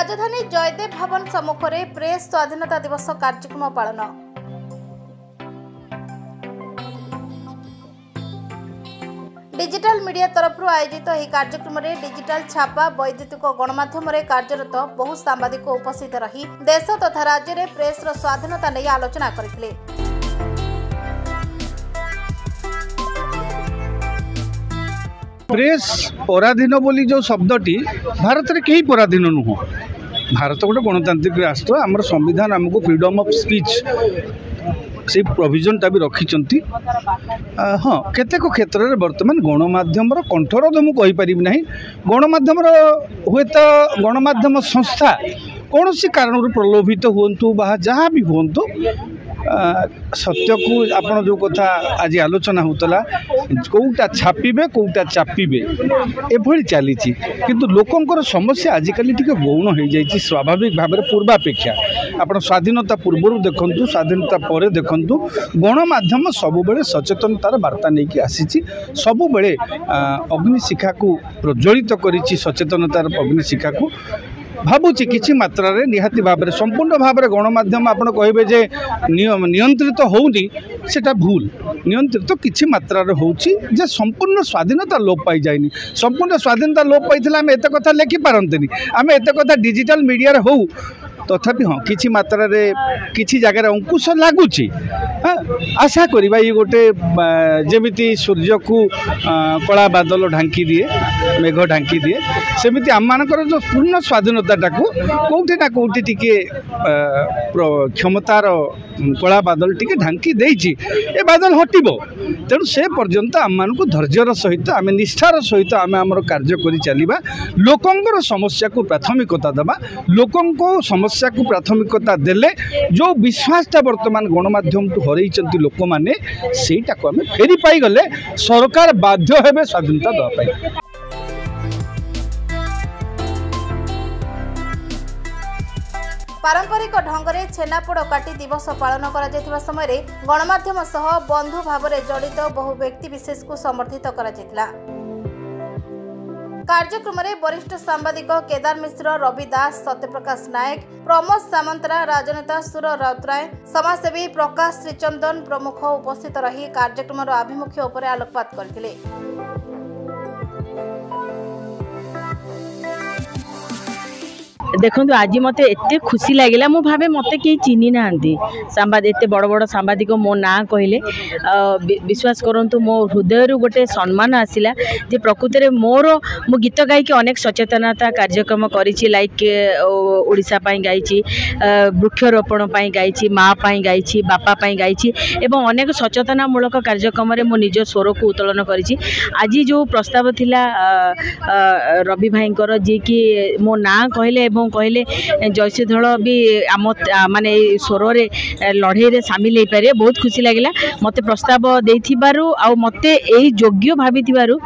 राजधानी जयदेव भवन सम्मुख में प्रेस स्वाधीनता दिवस कार्यक्रम पालन। डिजिटल मीडिया तरफ आयोजित यह कार्यक्रम में डिजिटल छापा वैद्युतिक गणमाध्यम कार्यरत बहु सांबादिक उपस्थित रही देश तथा राज्य में प्रेस स्वाधीनता नहीं आलोचना करथिले। प्रेस पराधीन बोली जो शब्दटी भारत में कहीं पराधीन नुह। भारत गोटे गणतांत्रिक राष्ट्र, आमर संविधान आमको फ्रीडम ऑफ स्पीच से प्रोविजनटा भी रखिंट। हाँ, केतेक क्षेत्र में बर्तमान गणमाध्यम कंठरोध मुझे कहीपर ना। गणमाध्यम हुए तो गणमाध्यम संस्था कौन सी कारण प्रलोभित हूँ बा जहाँ भी हूँ सत्य को आपन जो कथा आज आलोचना होतला कौटा छापिबे कौटा चापिबे एभली चली किंतु लोकंकर समस्या आजिकल टिके गौण हो जाइए स्वाभाविक भाव में पूर्वापेक्षा। आप स्वाधीनता पूर्व देखु स्वाधीनता पर देखु गणमाध्यम सबु बेले सचेतनतार वार्ता नहीं आसी सबु बेले अग्निशिखा को प्रज्वलित करिछि सचेतनतार अग्निशिखा को भावुची किसी मात्रा रे निहाती भाव में संपूर्ण भाव में गणमाध्यम आपड़ कहे जे नियंत्रित होउनी सेटा भूल। नियंत्रित किसी मात्रा रे होउची जे संपूर्ण स्वाधीनता लोप पाई जाइनी। संपूर्ण स्वाधीनता लोप पाइथिला आमे एते कथा लेखि पारंतनी, आमे एते कथा डिजिटल मीडिया रे होउ तथापि हाँ किसी मात्रा रे किसी जगह अंकुश लगुच। हाँ, आशा करिबा ये गोटे जेमिति सूर्य को कला बादल ढांकी दिए मेघ ढांकी दिए सेमिति आम मानकर जो पूर्ण स्वाधीनता को कौटी ना कौटी टिके क्षमतार कला बादल टिके ढांकी देइछि। ए बादल हटिबो तेणु से पर्यंत आम मानक धैर्यर सहित आम निष्ठार सहित आम आमर कार्य करि चलिबा। लोकंकर समस्या को प्राथमिकता देबा। लोकंको समस्या को प्राथमिकता देले जो विश्वासटा वर्तमान गणमाध्यम को हरई लोक मैंने सेटा को आम फेरी पाई गले सरकार बाध्य हेबे स्वाधीनता देवा पाई। पारंपरिक ढंग से छेनापोड़ काटी दिवस पालन करा समय गणमाध्यम सह बंधु भाव में जड़ित बहु व्यक्ति विशेष को समर्थित करा कार्यक्रम में वरिष्ठ सांबादिक केदार मिश्र, रवि दास, सत्यप्रकाश नायक, प्रमोद सामंतरा, राजनेता सुर राउतराय, समाजसेवी प्रकाश श्रीचंदन प्रमुख उपस्थित रही कार्यक्रम आभिमुख्य उपर आलोकपात करथिले। देखो आज मत एत खुशी लगे मु भावे मत कहीं चिन्ह ना सांबाद एत बड़ बड़ सांबादिक मो ना कहले विश्वास करंतु मो हृदय गोटे सम्मान आसला जे प्रकृत में मोर मु गीत गायकी अनेक सचेतनता कार्यक्रम करी लाइक ओडिशा पाई गायची वृक्षरोपण पाई गायची माँ पाई गायची बापा पाई गायची एवं अनेक सचेतनामूलक कार्यक्रम में मो निज स्वर को उत्तोलन करी। आज जो प्रस्ताव थिला रवि भाईंकर जी कि मो ना कहले कहले जयसी दल भी आम माने स्वर रे लड़े रे सामिल हो पारे बहुत खुशी लगे मत प्रस्ताव देथिबारु आ मते एही योग्य भाविथिबारु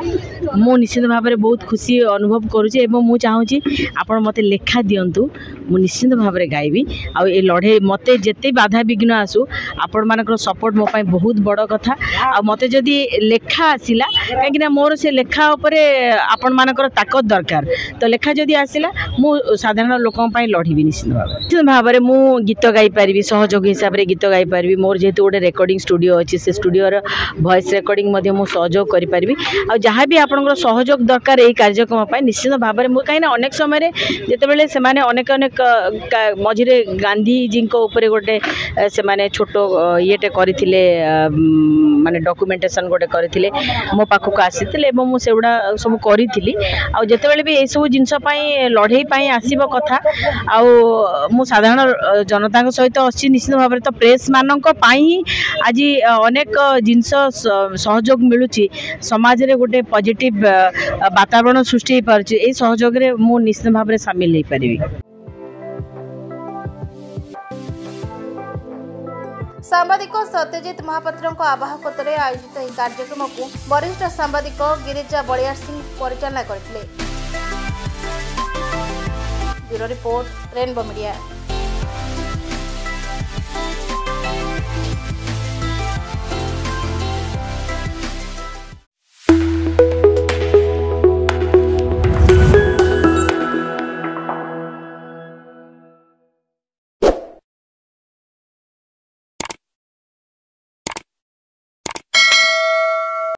मु निश्चित भाव में बहुत खुशी अनुभव करुचे एवं मु चाहूँगी आपण मते लेखा दियंतु मु निश्चित भाव में गायबी आ ए लड़े मते जेते बाधा विघ्न आसु आपण मानकर सपोर्ट मो पाई बहुत बड़ कथा आ मते जदी लेखा आसिला काहेकि मोर से लेखा उपरे आपण मानकर ताकत दरकार तो लेखा जदी आसिला मु साधारण लोकों लड़ी निश्चित भाव में मु गीत गाई पारि सहयोग हिसाब से गीत गाई पारि मोर जेहेतु गोटे रेकर्डिंग स्टूडियो अच्छी से स्टूडियो वॉइस रेकर्डिंग मु सहयोग करि पारि आ जहाँ भी आपनकर सहयोग दरकार यही कार्यक्रम निश्चित भाव में कहीं अनेक समय जिते से अनेक अनेक मझे गांधी जी ऊपर गोटे से छोट येटे करथिले माने डॉक्यूमेंटेशन गोटे करथिले मो पाखक आसीथिले एवं मु सेगुडा सब करिथिली आ जेतेबेले भी ए सब जिंस पई लड़ई पई आसीबो कथा आ मु साधारण जनता सहित अच्छी निश्चित भाव में तो प्रेस मानक पाई आज अनेक जिनस सहयोग मिलुची समाज रे गोटे पॉजिटिव वातावरण सृष्टि हो पारुची ए सहयोग रे मु निश्चित भाव में शामिल हो पारिबी। सांबादिक सत्यजित महापात्र आवाहकत्व आयोजित यह कार्यक्रम को वरिष्ठ सांबादिक गिरिजा बलियार सिंह परिचालना करथिले। Bureau report rainbow media.